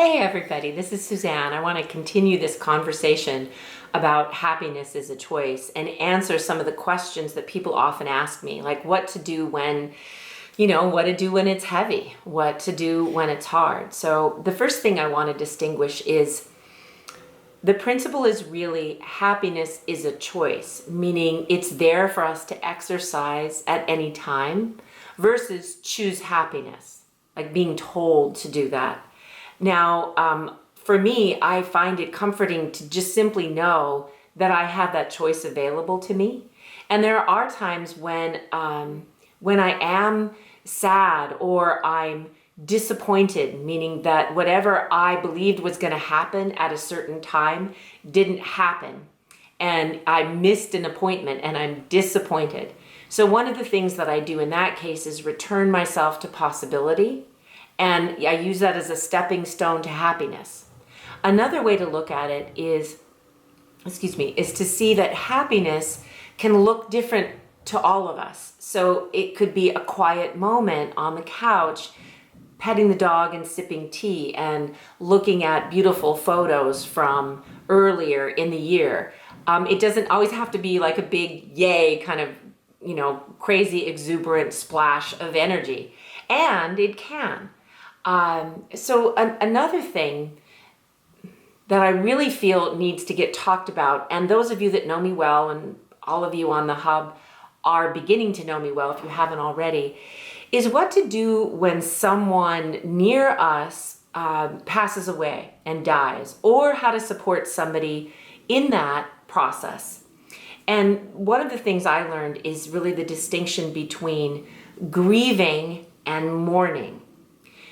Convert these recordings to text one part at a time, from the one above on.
Hey everybody, this is Suzanne. I want to continue this conversation about happiness is a choice and answer some of the questions that people often ask me, like what to do when, what to do when it's heavy, what to do when it's hard. So the first thing I want to distinguish is the principle is really happiness is a choice, meaning it's there for us to exercise at any time versus choose happiness, like being told to do that. Now, for me, I find it comforting to just simply know that I have that choice available to me. And there are times when I am sad or I'm disappointed, meaning that whatever I believed was going to happen at a certain time didn't happen. And I missed an appointment and I'm disappointed. So one of the things that I do in that case is return myself to possibility. And I use that as a stepping stone to happiness. Another way to look at it is to see that happiness can look different to all of us. So it could be a quiet moment on the couch, petting the dog and sipping tea and looking at beautiful photos from earlier in the year. It doesn't always have to be like a big yay kind of, crazy exuberant splash of energy. And it can. Another thing that I really feel needs to get talked about, and those of you that know me well, and all of you on the hub are beginning to know me well if you haven't already, is what to do when someone near us passes away and dies, or how to support somebody in that process. And one of the things I learned is really the distinction between grieving and mourning.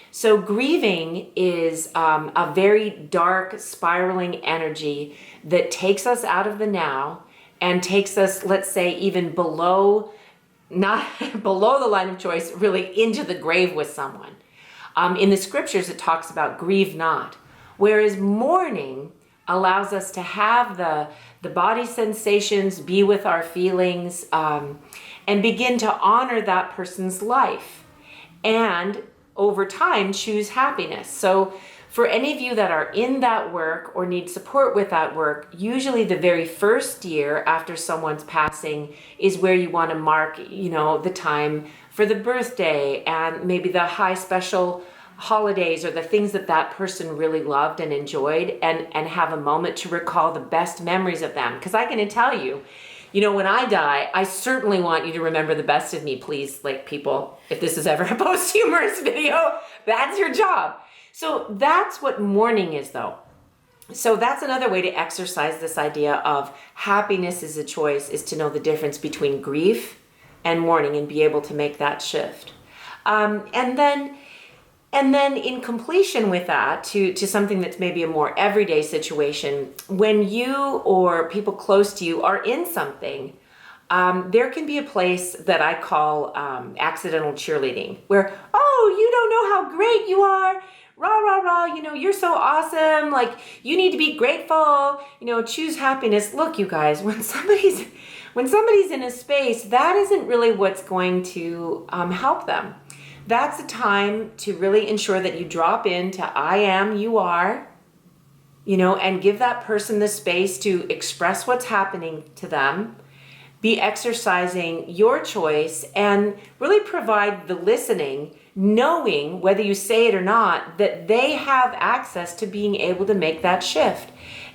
So grieving is a very dark, spiraling energy that takes us out of the now and takes us, let's say, even below, not below the line of choice, really into the grave with someone. In the scriptures, it talks about grieve not, whereas mourning allows us to have the body sensations, be with our feelings, and begin to honor that person's life. And over time, choose happiness. So for any of you that are in that work or need support with that work, usually the very first year after someone's passing is where you want to mark, the time for the birthday and maybe the high special holidays or the things that person really loved and enjoyed, and have a moment to recall the best memories of them. Because I'm going to tell you, when I die, I certainly want you to remember the best of me, please, people. If this is ever a post-humorous video, that's your job. So that's what mourning is, though. So that's another way to exercise this idea of happiness is a choice, is to know the difference between grief and mourning and be able to make that shift. And then in completion with that, to something that's maybe a more everyday situation, when you or people close to you are in something, there can be a place that I call accidental cheerleading, where, you don't know how great you are, rah, rah, rah, you're so awesome, you need to be grateful, choose happiness. Look, you guys, when somebody's in a space, that isn't really what's going to help them. That's the time to really ensure that you drop into I am, you are, and give that person the space to express what's happening to them, be exercising your choice, and really provide the listening, knowing, whether you say it or not, that they have access to being able to make that shift.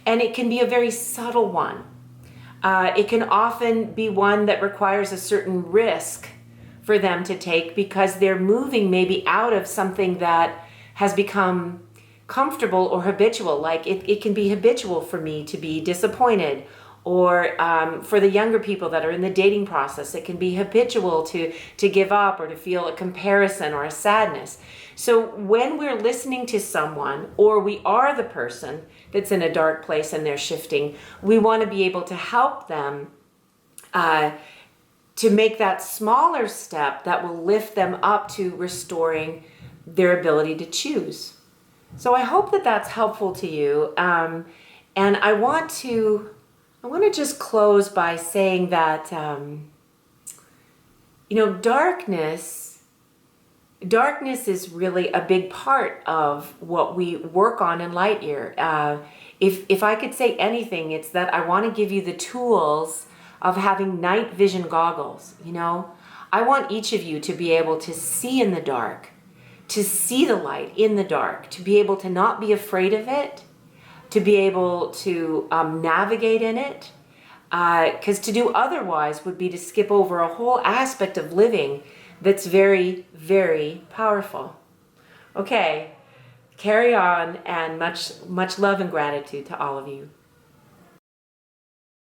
And it can be a very subtle one. It can often be one that requires a certain risk for them to take, because they're moving maybe out of something that has become comfortable or habitual. Like it can be habitual for me to be disappointed, or for the younger people that are in the dating process, it can be habitual to give up or to feel a comparison or a sadness. So when we're listening to someone, or we are the person that's in a dark place and they're shifting, we want to be able to help them to make that smaller step that will lift them up to restoring their ability to choose. So I hope that that's helpful to you. And I want to just close by saying that, darkness darkness is really a big part of what we work on in Lightyear. If I could say anything, it's that I want to give you the tools of having night vision goggles. I want each of you to be able to see in the dark, to see the light in the dark, to be able to not be afraid of it, to be able to navigate in it. Because to do otherwise would be to skip over a whole aspect of living that's very, very powerful. Okay, carry on, and much love and gratitude to all of you.